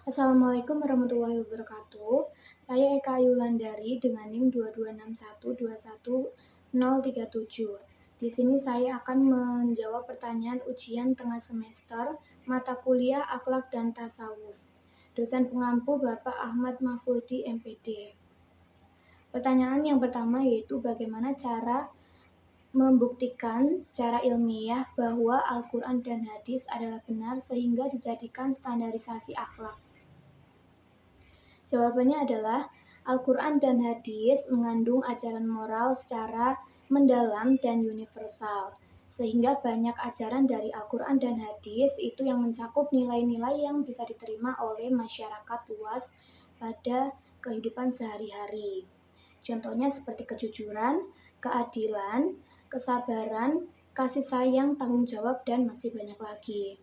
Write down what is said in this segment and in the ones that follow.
Assalamualaikum warahmatullahi wabarakatuh. Saya Eka Yulandari dengan NIM 2261211037. Di sini saya akan menjawab pertanyaan ujian tengah semester mata kuliah Akhlak dan Tasawuf. Dosen pengampu Bapak Ahmad Mahfudi MPD. Pertanyaan yang pertama yaitu bagaimana cara membuktikan secara ilmiah bahwa Al-Quran dan hadis adalah benar sehingga dijadikan standarisasi akhlak. Jawabannya adalah Al-Quran dan hadis mengandung ajaran moral secara mendalam dan universal, sehingga banyak ajaran dari Al-Quran dan hadis itu yang mencakup nilai-nilai yang bisa diterima oleh masyarakat luas pada kehidupan sehari-hari. Contohnya seperti kejujuran, keadilan, kesabaran, kasih sayang, tanggung jawab, dan masih banyak lagi.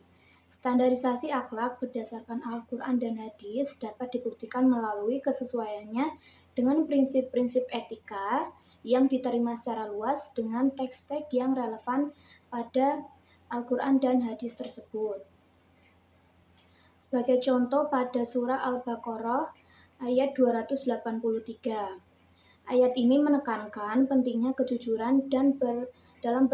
Standarisasi akhlak berdasarkan Al-Quran dan hadis dapat dibuktikan melalui kesesuaiannya dengan prinsip-prinsip etika yang diterima secara luas dengan teks-teks yang relevan pada Al-Quran dan hadis tersebut. Sebagai contoh pada surah Al-Baqarah ayat 283. Ayat ini menekankan pentingnya kejujuran dan dalam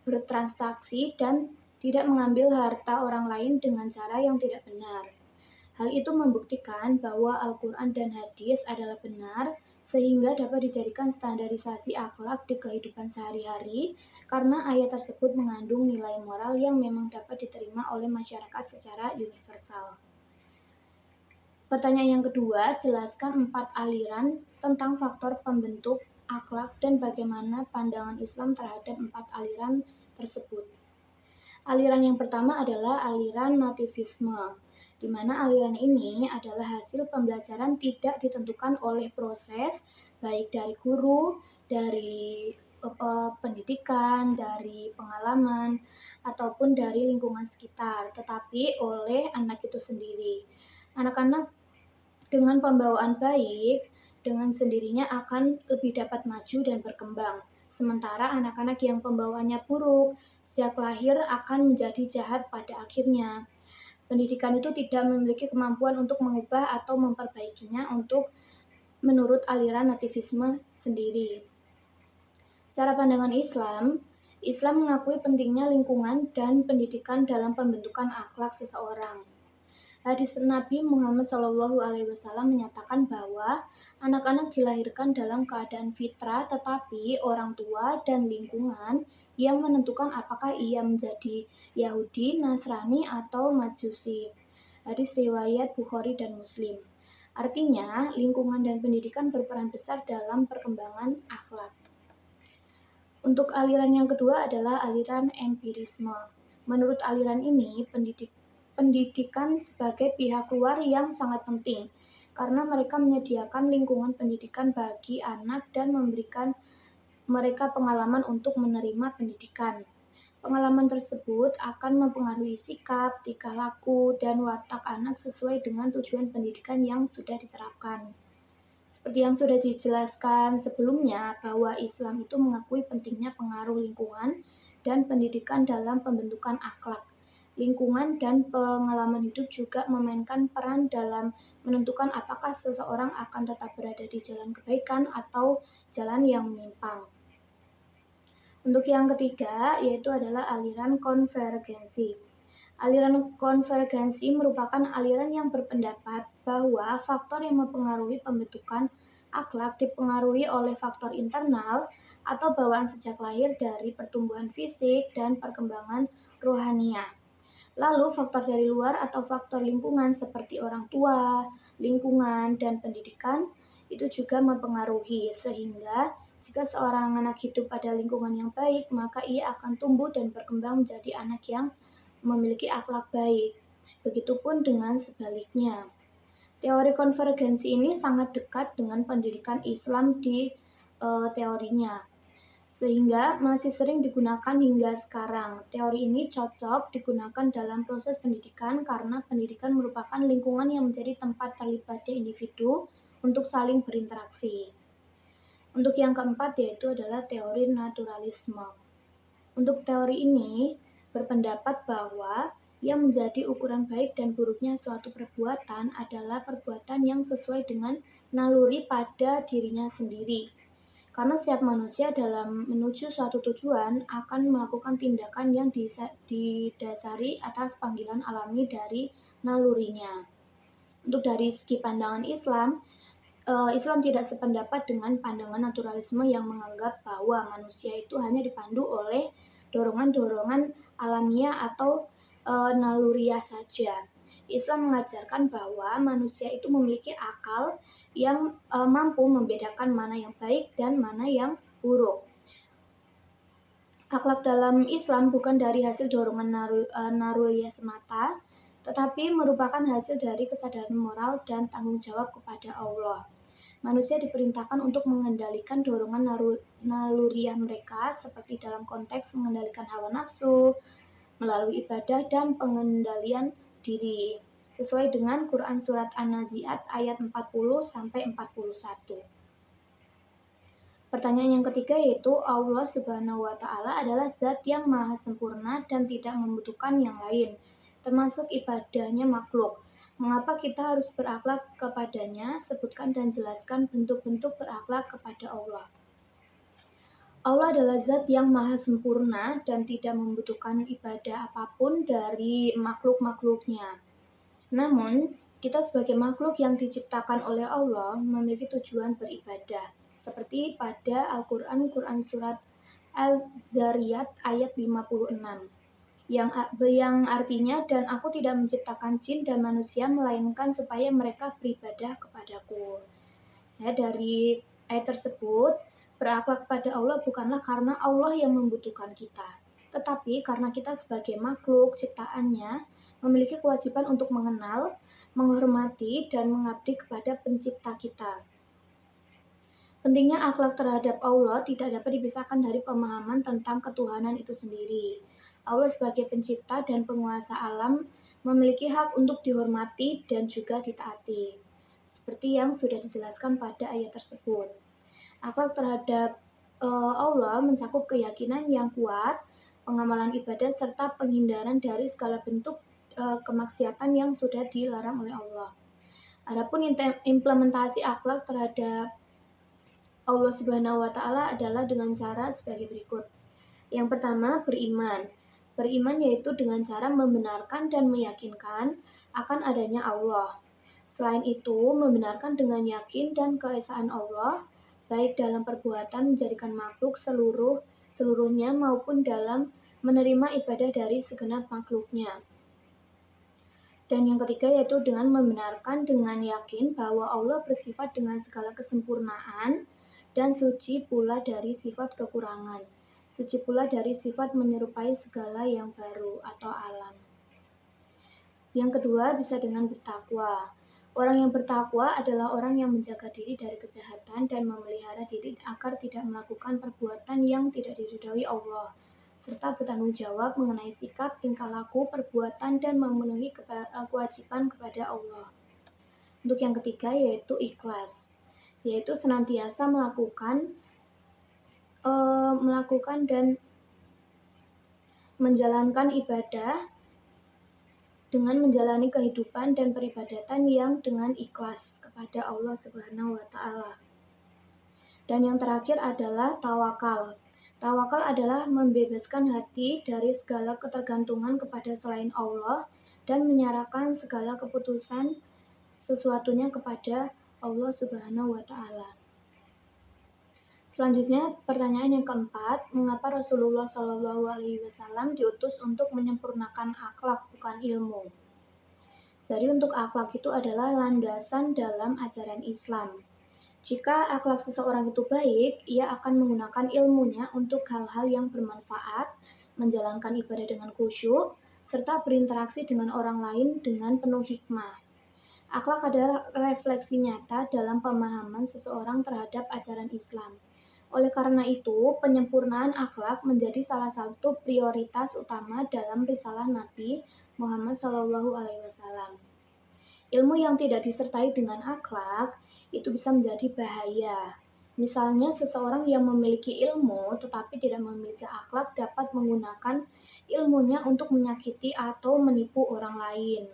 bertransaksi dan tidak mengambil harta orang lain dengan cara yang tidak benar. Hal itu membuktikan bahwa Al-Quran dan hadis adalah benar sehingga dapat dijadikan standarisasi akhlak di kehidupan sehari-hari karena ayat tersebut mengandung nilai moral yang memang dapat diterima oleh masyarakat secara universal. Pertanyaan yang kedua, jelaskan 4 aliran tentang faktor pembentuk akhlak dan bagaimana pandangan Islam terhadap 4 aliran tersebut. Aliran yang pertama adalah aliran nativisme, di mana aliran ini adalah hasil pembelajaran tidak ditentukan oleh proses, baik dari guru, dari pendidikan, dari pengalaman, ataupun dari lingkungan sekitar, tetapi oleh anak itu sendiri. Anak-anak dengan pembawaan baik, dengan sendirinya akan lebih dapat maju dan berkembang. Sementara anak-anak yang pembawaannya buruk, sejak lahir akan menjadi jahat pada akhirnya. Pendidikan itu tidak memiliki kemampuan untuk mengubah atau memperbaikinya untuk menurut aliran nativisme sendiri. Secara pandangan Islam, Islam mengakui pentingnya lingkungan dan pendidikan dalam pembentukan akhlak seseorang. Hadis Nabi Muhammad SAW menyatakan bahwa anak-anak dilahirkan dalam keadaan fitrah, tetapi orang tua dan lingkungan yang menentukan apakah ia menjadi Yahudi, Nasrani, atau Majusi. Hadis riwayat Bukhari dan Muslim. Artinya, lingkungan dan pendidikan berperan besar dalam perkembangan akhlak. Untuk aliran yang kedua adalah aliran empirisme. Menurut aliran ini, pendidikan sebagai pihak luar yang sangat penting karena mereka menyediakan lingkungan pendidikan bagi anak dan memberikan mereka pengalaman untuk menerima pendidikan. Pengalaman tersebut akan mempengaruhi sikap, tingkah laku, dan watak anak sesuai dengan tujuan pendidikan yang sudah diterapkan. Seperti yang sudah dijelaskan sebelumnya, bahwa Islam itu mengakui pentingnya pengaruh lingkungan dan pendidikan dalam pembentukan akhlak. Lingkungan dan pengalaman hidup juga memainkan peran dalam menentukan apakah seseorang akan tetap berada di jalan kebaikan atau jalan yang menyimpang. Untuk yang ketiga, yaitu adalah aliran konvergensi. Aliran konvergensi merupakan aliran yang berpendapat bahwa faktor yang mempengaruhi pembentukan akhlak dipengaruhi oleh faktor internal atau bawaan sejak lahir dari pertumbuhan fisik dan perkembangan rohaniah. Lalu faktor dari luar atau faktor lingkungan seperti orang tua, lingkungan, dan pendidikan itu juga mempengaruhi sehingga jika seorang anak hidup pada lingkungan yang baik, maka ia akan tumbuh dan berkembang menjadi anak yang memiliki akhlak baik. Begitupun dengan sebaliknya. Teori konvergensi ini sangat dekat dengan pendidikan Islam di teorinya, sehingga masih sering digunakan hingga sekarang. Teori ini cocok digunakan dalam proses pendidikan karena pendidikan merupakan lingkungan yang menjadi tempat terlibatnya individu untuk saling berinteraksi. Untuk yang keempat yaitu adalah teori naturalisme. Untuk teori ini berpendapat bahwa Yang menjadi ukuran baik dan buruknya suatu perbuatan adalah perbuatan yang sesuai dengan naluri pada dirinya sendiri. Karena setiap manusia dalam menuju suatu tujuan akan melakukan tindakan yang didasari atas panggilan alami dari nalurinya. Untuk dari segi pandangan Islam, Islam tidak sependapat dengan pandangan naturalisme yang menganggap bahwa manusia itu hanya dipandu oleh dorongan-dorongan alamiah atau naluriah saja. Islam mengajarkan bahwa manusia itu memiliki akal yang mampu membedakan mana yang baik dan mana yang buruk. Akhlak dalam Islam bukan dari hasil dorongan naluriah semata, tetapi merupakan hasil dari kesadaran moral dan tanggung jawab kepada Allah. Manusia diperintahkan untuk mengendalikan dorongan naluriah mereka seperti dalam konteks mengendalikan hawa nafsu, melalui ibadah dan pengendalian diri, sesuai dengan Quran Surat An-Nazi'at ayat 40-41. Pertanyaan yang ketiga yaitu Allah Subhanahu wa Ta'ala adalah zat yang maha sempurna dan tidak membutuhkan yang lain, termasuk ibadahnya makhluk. Mengapa kita harus berakhlak kepadanya? Sebutkan dan jelaskan bentuk-bentuk berakhlak kepada Allah. Allah adalah zat yang maha sempurna dan tidak membutuhkan ibadah apapun dari makhluk-makhluknya. Namun, kita sebagai makhluk yang diciptakan oleh Allah memiliki tujuan beribadah. Seperti pada Al-Quran, Quran Surat Al-Zariyat ayat 56. Yang artinya, dan aku tidak menciptakan jin dan manusia melainkan supaya mereka beribadah kepadaku. Ya, dari ayat tersebut, berakhlak kepada Allah bukanlah karena Allah yang membutuhkan kita, tetapi karena kita sebagai makhluk ciptaannya memiliki kewajiban untuk mengenal, menghormati, dan mengabdi kepada pencipta kita. Pentingnya akhlak terhadap Allah tidak dapat dipisahkan dari pemahaman tentang ketuhanan itu sendiri. Allah sebagai pencipta dan penguasa alam memiliki hak untuk dihormati dan juga ditaati, seperti yang sudah dijelaskan pada ayat tersebut. Akhlak terhadap Allah mencakup keyakinan yang kuat, pengamalan ibadah, serta penghindaran dari segala bentuk kemaksiatan yang sudah dilarang oleh Allah. Adapun implementasi akhlak terhadap Allah Subhanahu wa Ta'ala adalah dengan cara sebagai berikut. Yang pertama, beriman. Beriman yaitu dengan cara membenarkan dan meyakinkan akan adanya Allah. Selain itu, membenarkan dengan yakin dan keesaan Allah, baik dalam perbuatan menjadikan makhluk seluruhnya maupun dalam menerima ibadah dari segenap makhluknya. Dan yang ketiga yaitu dengan membenarkan dengan yakin bahwa Allah bersifat dengan segala kesempurnaan dan suci pula dari sifat kekurangan. Suci pula dari sifat menyerupai segala yang baru atau alam. Yang kedua bisa dengan bertakwa. Orang yang bertakwa adalah orang yang menjaga diri dari kejahatan dan memelihara diri agar tidak melakukan perbuatan yang tidak diridhoi Allah, serta bertanggung jawab mengenai sikap, tingkah laku, perbuatan, dan memenuhi kewajiban kepada Allah. Untuk yang ketiga yaitu ikhlas, yaitu senantiasa melakukan dan menjalankan ibadah dengan menjalani kehidupan dan peribadatan yang dengan ikhlas kepada Allah Subhanahu wa Ta'ala. Dan yang terakhir adalah tawakal. Tawakal adalah membebaskan hati dari segala ketergantungan kepada selain Allah dan menyerahkan segala keputusan sesuatunya kepada Allah Subhanahu wa Ta'ala. Selanjutnya, pertanyaan yang keempat, mengapa Rasulullah SAW diutus untuk menyempurnakan akhlak bukan ilmu? Jadi untuk akhlak itu adalah landasan dalam ajaran Islam. Jika akhlak seseorang itu baik, ia akan menggunakan ilmunya untuk hal-hal yang bermanfaat, menjalankan ibadah dengan khusyuk, serta berinteraksi dengan orang lain dengan penuh hikmah. Akhlak adalah refleksi nyata dalam pemahaman seseorang terhadap ajaran Islam. Oleh karena itu, penyempurnaan akhlak menjadi salah satu prioritas utama dalam risalah Nabi Muhammad SAW. Ilmu yang tidak disertai dengan akhlak itu bisa menjadi bahaya Misalnya, seseorang yang memiliki ilmu tetapi tidak memiliki akhlak dapat menggunakan ilmunya untuk menyakiti atau menipu orang lain.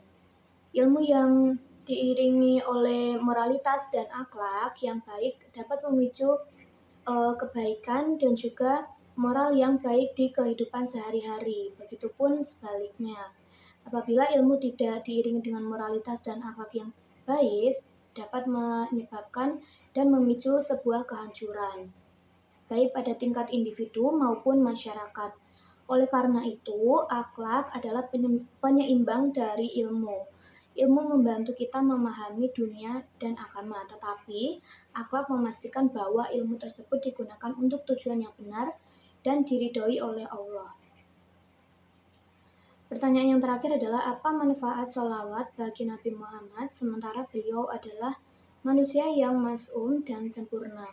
Ilmu yang diiringi oleh moralitas dan akhlak yang baik dapat memicu kebaikan dan juga moral yang baik di kehidupan sehari-hari. Begitupun sebaliknya. Apabila ilmu tidak diiringi dengan moralitas dan akhlak yang baik, dapat menyebabkan dan memicu sebuah kehancuran, baik pada tingkat individu maupun masyarakat. Oleh karena itu, akhlak adalah penyeimbang dari ilmu. Ilmu membantu kita memahami dunia dan agama, tetapi akhlak memastikan bahwa ilmu tersebut digunakan untuk tujuan yang benar dan diridhoi oleh Allah. Pertanyaan yang terakhir adalah apa manfaat sholawat bagi Nabi Muhammad sementara beliau adalah manusia yang mas'um dan sempurna.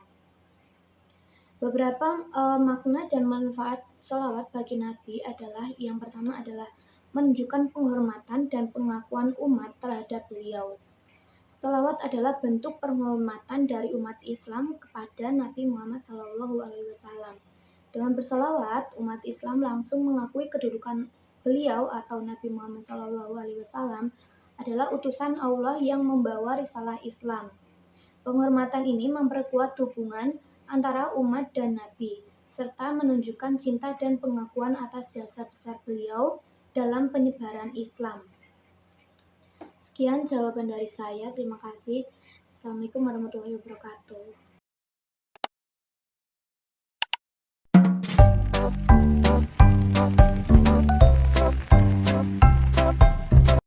Beberapa makna dan manfaat sholawat bagi Nabi adalah yang pertama adalah menunjukkan penghormatan dan pengakuan umat terhadap beliau. Sholawat adalah bentuk penghormatan dari umat Islam kepada Nabi Muhammad SAW. Dengan bersolawat, umat Islam langsung mengakui kedudukan beliau atau Nabi Muhammad SAW adalah utusan Allah yang membawa risalah Islam. Penghormatan ini memperkuat hubungan antara umat dan Nabi, serta menunjukkan cinta dan pengakuan atas jasa besar beliau dalam penyebaran Islam. Sekian jawaban dari saya. Terima kasih. Assalamualaikum warahmatullahi wabarakatuh.